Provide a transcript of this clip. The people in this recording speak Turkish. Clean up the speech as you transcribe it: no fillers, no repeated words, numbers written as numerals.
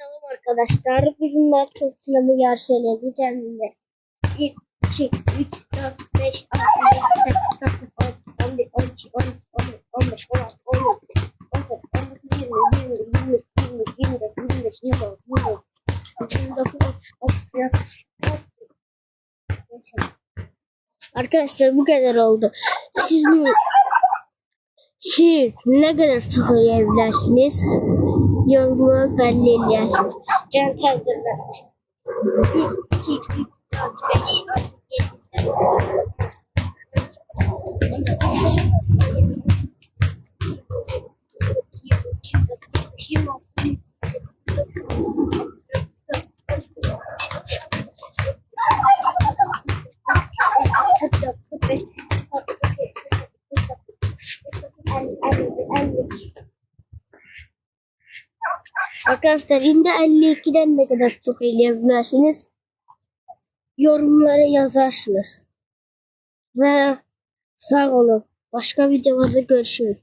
Selam arkadaşlar. Bugün laptop sınavı yarışı edeceğim. 1, 2, 3, 4, 5, 6, 7, 8, 9, 10, 11, 12, 13, 14, 15, 16, 17, 18, 19, 20, 21, 22, 23, 24, 25, 26, 27, 29, 30, 31, Arkadaşlar bu kadar oldu. Siz ne kadar sıkılabilirsiniz? Yorumları belirleyin. Can hazırlar. 1, 2, 3, 4, 5, 6, 7, 8, Arkadaşlar şimdi 52'den ne kadar çok eleyebilirsiniz? Yorumlara yazarsınız. Ve sağ olun. Başka videolarda görüşürüz.